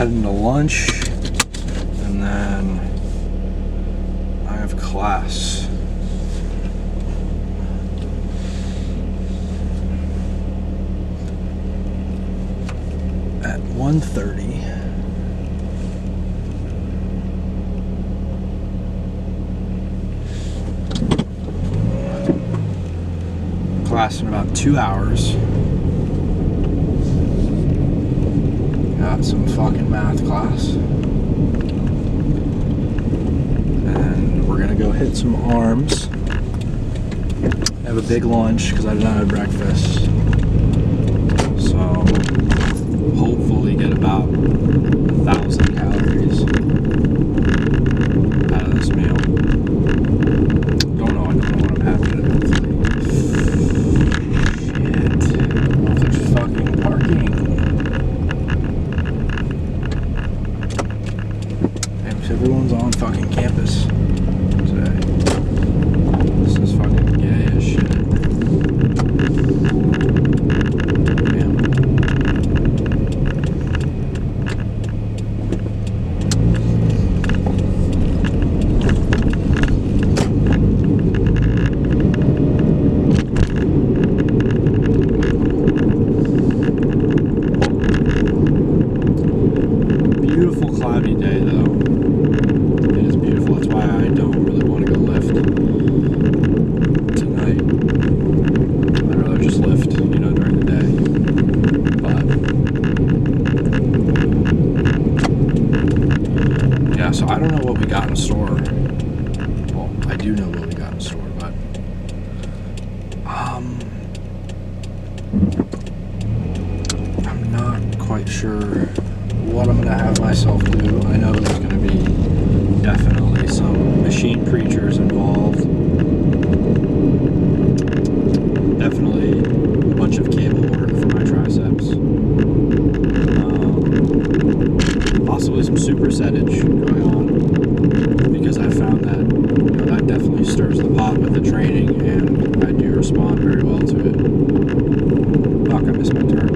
heading to lunch, and then I have class. At 1:30. Class in about 2 hours. Got some fucking math class. And we're gonna go hit some arms. Have a big lunch because I did not have breakfast. So hopefully get about 1,000 calories out of this meal. I don't know what I'm having today. Fucking parking. And everyone's on fucking campus today. This is fucking gay as shit. Damn. Beautiful cloudy day though. It is beautiful. That's why I don't really want to go lift tonight. I'd rather just lift, during the day. But yeah, so I don't know what we got in store. Well, I do know what we got in store, but I'm not quite sure what I'm gonna have myself do. I know there's gonna be definitely some machine preachers involved. Definitely a bunch of cable work for my triceps. Possibly some supersettage going on because I found that that definitely stirs the pot with the training, and I do respond very well to it. Fuck, I missed my turn.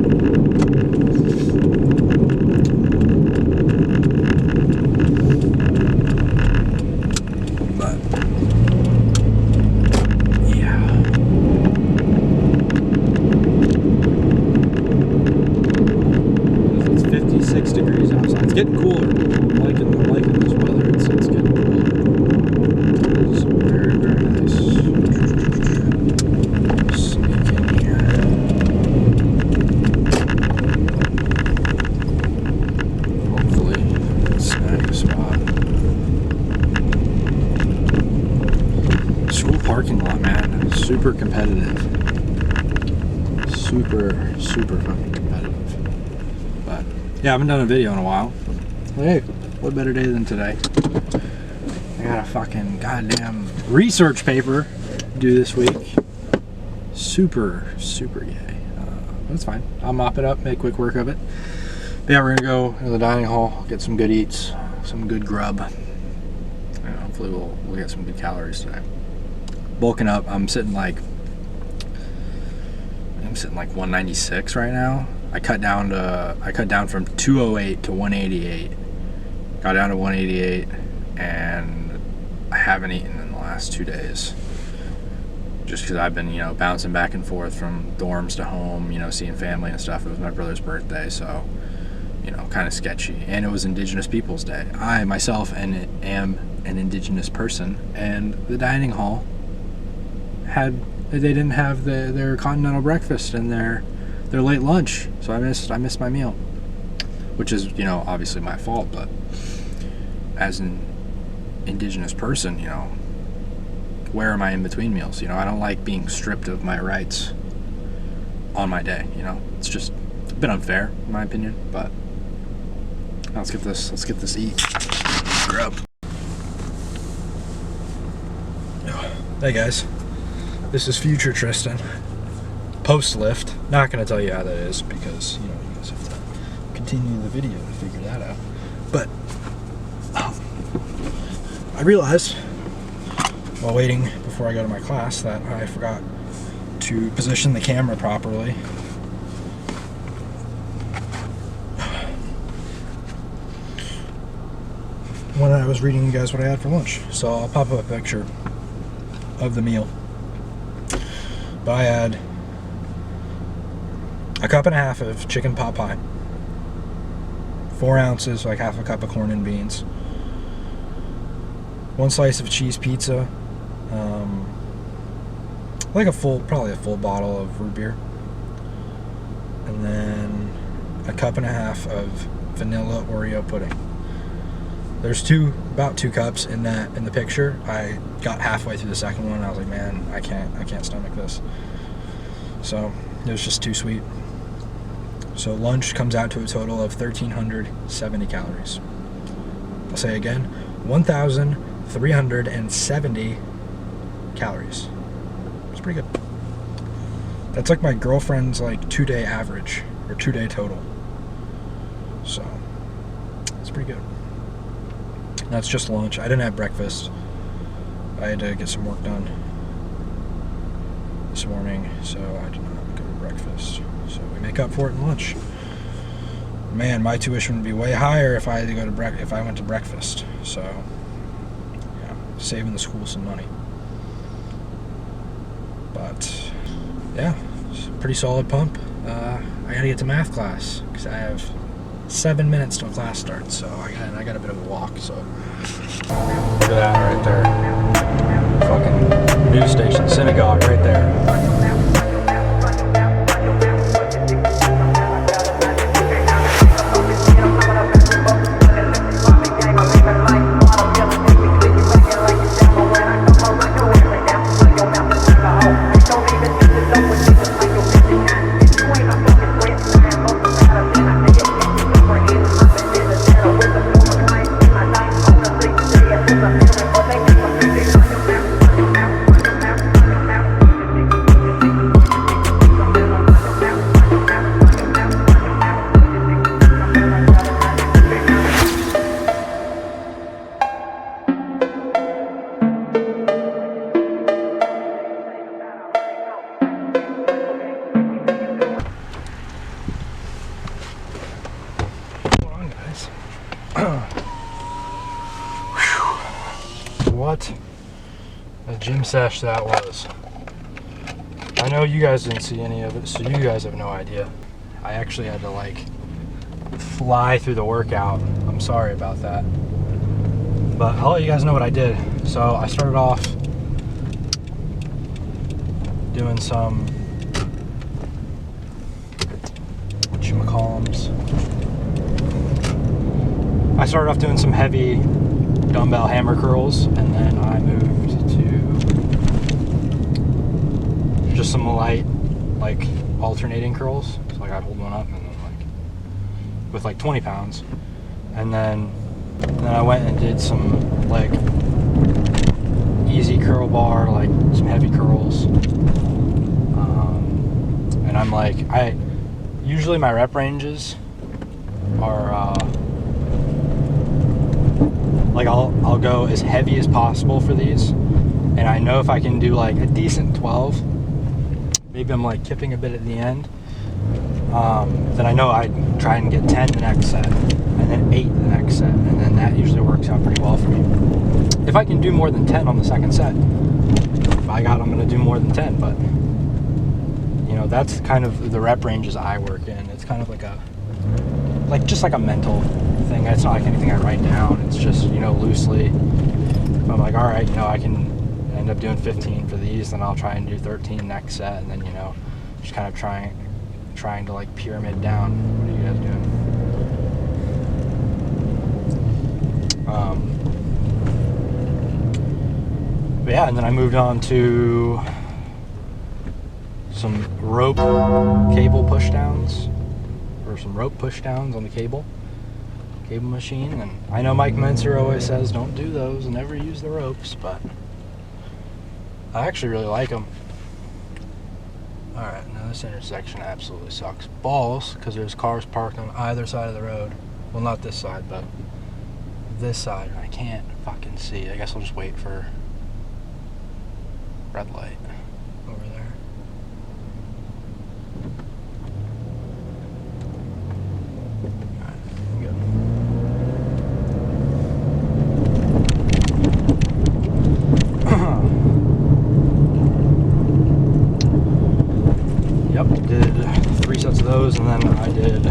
It's getting cooler. I'm liking this weather. It's getting cooler. It's very, very nice. Sneak in here. Hopefully, snag a spot. School parking lot, man. Super competitive. Super fucking competitive. But yeah, I haven't done a video in a while. Hey, what better day than today? I got a fucking goddamn research paper due this week. Super gay. But it's fine. I'll mop it up, make quick work of it. But yeah, we're gonna go to the dining hall, get some good eats, some good grub. And hopefully we'll get some good calories today. Bulking up, I'm sitting like 196 right now. I cut down from 208 to 188. Got down to 188, and I haven't eaten in the last 2 days. Just because I've been, bouncing back and forth from dorms to home, seeing family and stuff. It was my brother's birthday, so, kind of sketchy. And it was Indigenous Peoples Day. I myself am an Indigenous person, and the dining hall they didn't have their continental breakfast and their late lunch, so I missed my meal, which is obviously my fault. But as an Indigenous person, where am I in between meals? I don't like being stripped of my rights on my day. It's just a bit unfair in my opinion. But let's get this eat grub. Hey guys, this is future Tristan. Post lift. Not going to tell you how that is because you guys have to continue the video to figure that out. But I realized while waiting before I go to my class that I forgot to position the camera properly. when I was reading you guys what I had for lunch. So I'll pop up a picture of the meal. But I had a cup and a half of chicken pot pie, 4 ounces, like half a cup of corn and beans, 1 slice of cheese pizza, like probably a full bottle of root beer, and then a cup and a half of vanilla Oreo pudding. There's about 2 cups in the picture. I got halfway through the second one and I was like, man, I can't stomach this. So it was just too sweet. So lunch comes out to a total of 1,370 calories. I'll say again, 1,370 calories. It's pretty good. That's like my girlfriend's like 2-day average, or 2-day total. So it's pretty good. That's just lunch. I didn't have breakfast. I had to get some work done this morning, so I did not go to breakfast. So we make up for it in lunch. Man, my tuition would be way higher if I had to go to if I went to breakfast. So yeah, saving the school some money. But yeah, it's a pretty solid pump. I gotta get to math class because I have 7 minutes till class starts, so I got a bit of a walk. So look at that right there, fucking news station, synagogue right there. What a gym sesh that was. I know you guys didn't see any of it, so you guys have no idea. I actually had to like fly through the workout. I'm sorry about that. But I'll let you guys know what I did. So I started off doing some whatchamacallums. I started off doing some heavy dumbbell hammer curls, and then I moved to just some light, like alternating curls. So like I'd hold one up and then like with like 20 pounds, and then I went and did some like easy curl bar, like some heavy curls. And I'm like, usually my rep ranges are like I'll go as heavy as possible for these, and I know if I can do like a decent 12, maybe I'm like kipping a bit at the end, then I know I try and get 10 the next set, and then 8 the next set, and then that usually works out pretty well for me. If I can do more than 10 on the second set, by God, I'm gonna do more than 10, but you know, that's kind of the rep ranges I work in. It's kind of like just like a mental thing. It's not like anything I write down. It's just, you know, loosely. If I'm like, all right, you know, I can end up doing 15 for these, then I'll try and do 13 next set, and then, you know, just kind of trying to like pyramid down. What are you guys doing? But yeah, and then I moved on to some rope cable push downs, or some rope push downs on the cable machine. And I know Mike Menzer always says don't do those and never use the ropes, but I actually really like them. Alright, now this intersection absolutely sucks balls because there's cars parked on either side of the road. Well, not this side, but this side, and I can't fucking see. I guess I'll just wait for red light over there. Alright, good. those, and then I did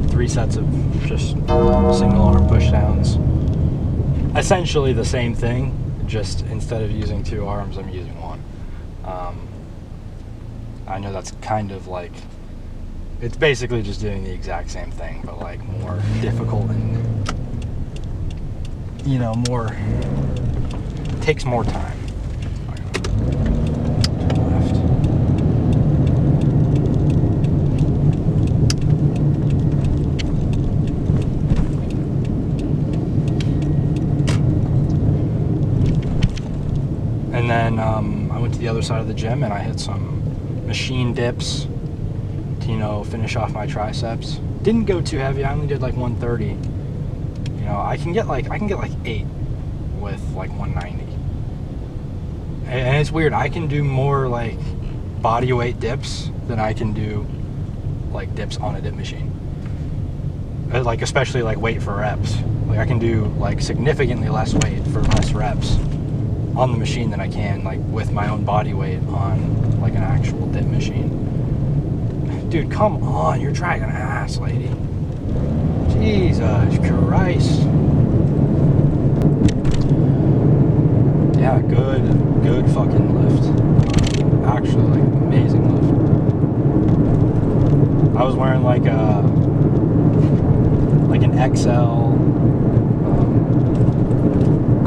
3 sets of just single arm push downs. Essentially the same thing, just instead of using 2 arms, I'm using 1. I know that's kind of like, it's basically just doing the exact same thing, but like more difficult and, you know, takes more time. Left. And then I went to the other side of the gym and I hit some machine dips to, you know, finish off my triceps. Didn't go too heavy. I only did like 130. You know, I can get like 8 with like 190. And it's weird. I can do more like body weight dips than I can do like dips on a dip machine. Like especially like weight for reps. Like I can do like significantly less weight for less reps on the machine than I can like with my own body weight on like an actual dip machine. Dude, come on, you're dragging ass, lady. Jesus Christ. Yeah, good fucking lift. Actually, like amazing lift. I was wearing like an XL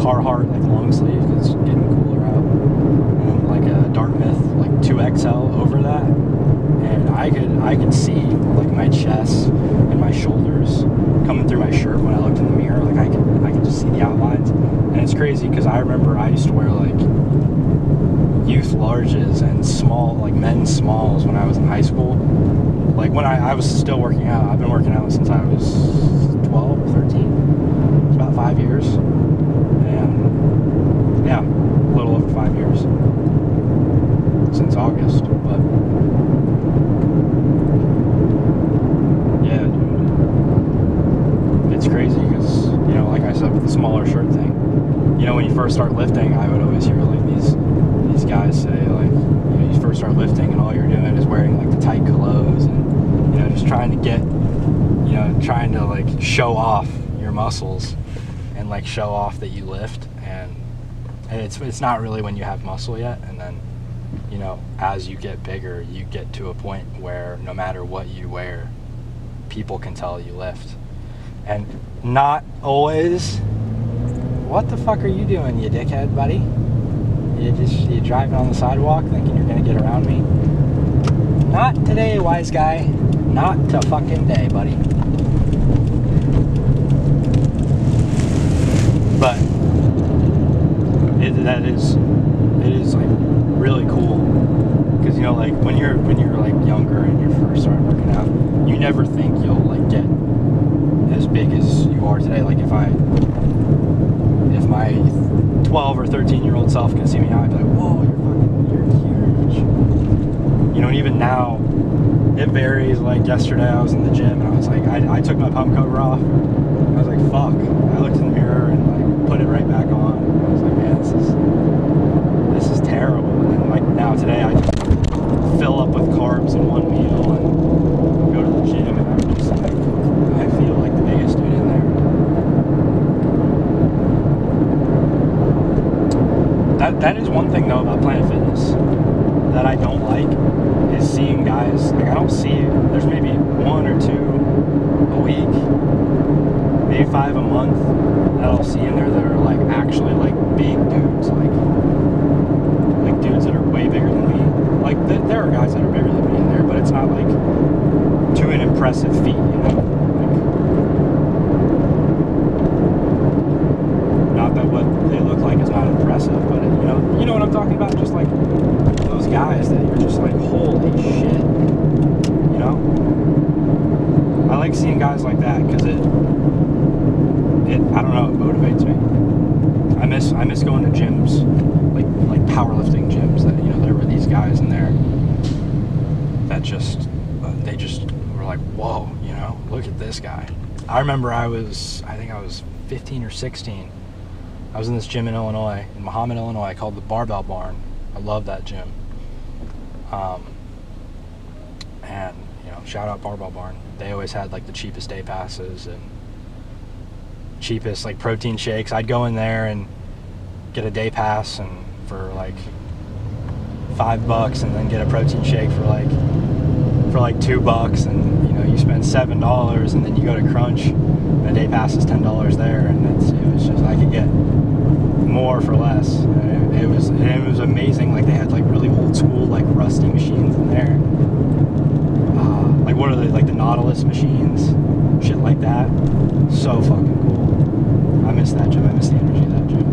Carhartt like long sleeve because it's getting cooler out, and like a Dartmouth like 2XL over that, and I could see like my chest and my shoulders coming through my shirt when I looked in the mirror. Like I could just see the outlines, and it's crazy because I remember I used to wear like youth larges and small like men's smalls when I was in high school. Like when I was still working out. I've been working out since I was 12 or 13. It's about 5 years. And yeah, a little over 5 years since August. But yeah, dude, it's crazy because, you know, like I said with the smaller shirt thing, you know, when you first start lifting, I would always hear like these guys say like, you know, you first start lifting and all you're doing is wearing like the tight clothes and, you know, just trying to like show off your muscles and like show off that you lift, and it's not really when you have muscle yet. And then, you know, as you get bigger, you get to a point where no matter what you wear, people can tell you lift. And not always. What the fuck are you doing, you dickhead, buddy? You driving on the sidewalk thinking you're gonna get around me? Not today, wise guy. Not to fucking day, buddy. But it is like really cool because, you know, like when you're like younger and you first start working out, you never think you'll like get as big as you are today. Like if my 12 or 13-year-old self can see me now, I'd be like, whoa, you're huge. You know, and even now it varies. Like yesterday I was in the gym and I was like, I took my pump cover off. I was like, fuck. I looked in the mirror and like put it right back on. I was like, man, this is terrible. And then like now today I just fill up with carbs in one meal and go to the gym, and I'm just like, I feel like the biggest dude in there. That is one thing though about Planet Fitness that I don't like, is seeing guys, like I don't see, there's maybe 1 or 2 a week, maybe 5 a month that I'll see in there that are like actually like big dudes, like dudes that are way bigger than me. Like there are guys that are bigger than me in there, but it's not like to an impressive feat, you know. Not that what they look like is not impressive, but it, you know what I'm talking about. Just like those guys that you're just like, holy shit, you know. I like seeing guys like that because it I don't know, it motivates me. I miss going to gyms, like powerlifting gyms that, you know, there were these guys in there that they just were like, whoa, you know, look at this guy. I remember I think I was 15 or 16. I was in this gym in Mahomet, Illinois, called the Barbell Barn. I love that gym. And, you know, shout out Barbell Barn. They always had like the cheapest day passes and cheapest like protein shakes. I'd go in there and get a day pass and for like $5, and then get a protein shake for like $2, and you know, you spend $7, and then you go to Crunch and a day pass is $10 there, and it was just, I could get more for less. It was amazing. Like they had like really old school like rusty machines in there. Like what are they, like the Nautilus machines, shit like that. So fucking cool. I miss that gym. I miss the energy of that gym.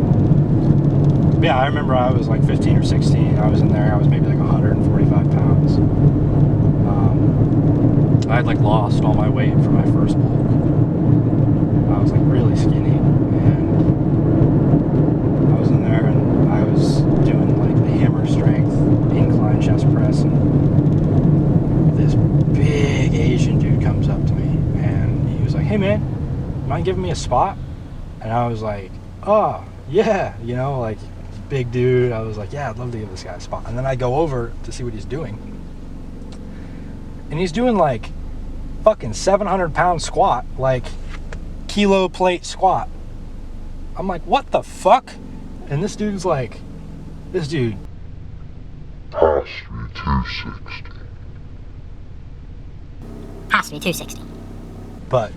But yeah, I remember I was like 15 or 16. I was in there. I was maybe like 145 pounds. I had like lost all my weight for my first bulk. I was like really skinny, and I was in there and I was doing like the hammer strength incline chest press, and this big Asian dude comes up to me and he was like, "Hey man, mind giving me a spot?" And I was like, "Oh yeah," you know, like big dude. I was like, "Yeah, I'd love to give this guy a spot." And then I go over to see what he's doing, and he's doing like fucking 700-pound squat, like kilo plate squat. I'm like, what the fuck? And this dude passed me 260. Passed me 260. But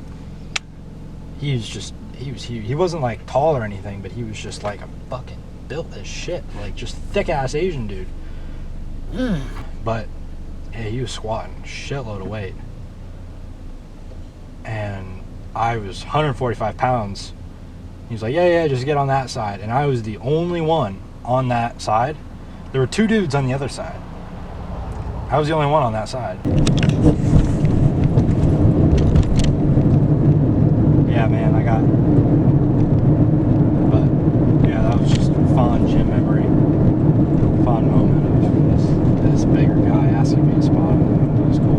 he wasn't like tall or anything, but he was just like a fucking built as shit, like just thick ass Asian dude. But yeah, he was squatting a shitload of weight, and I was 145 pounds. He was like, yeah, just get on that side. And I was the only one on that side. There were 2 dudes on the other side. I was the only one on that side. Yeah, man, but yeah, that was just a fond gym memory. Fond moment of this bigger guy asking me to spot him. It was cool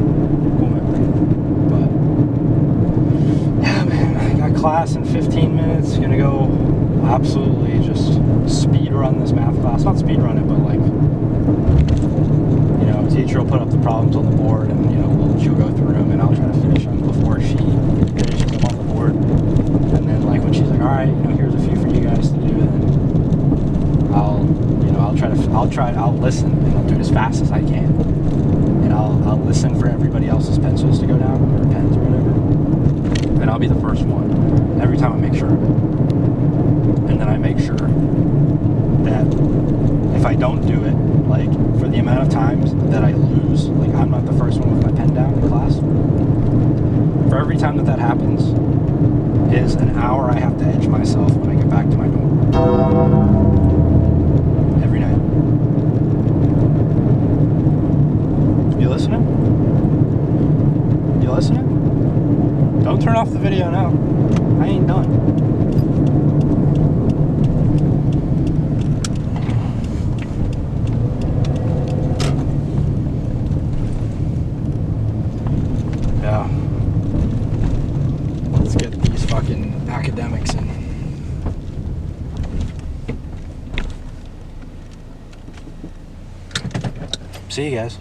memory. But yeah, man, I got class in 15 minutes. Gonna go absolutely just speed run this math class. Not speed run it, but like, you know, teacher will put up the problems on the board, and you know, she'll go through them, and I'll try to finish them before she finishes them on the board. And then like when she's like, all right, you know, here's a few for you guys to do, and I'll listen, and I'll do it as fast as I can, and I'll listen for everybody else's pencils to go down, or pens or whatever, and I'll be the first one every time. I make sure of it, and then I make sure that if I don't do it, like for the amount of times that I lose, like I'm not the first one with my pen down in class, for every time that happens is an hour I have to edge myself when I get back to my dorm. Every night. You listening? You listening? Don't turn off the video now. I ain't done. Yeah. Let's get these fucking academics in. See you guys.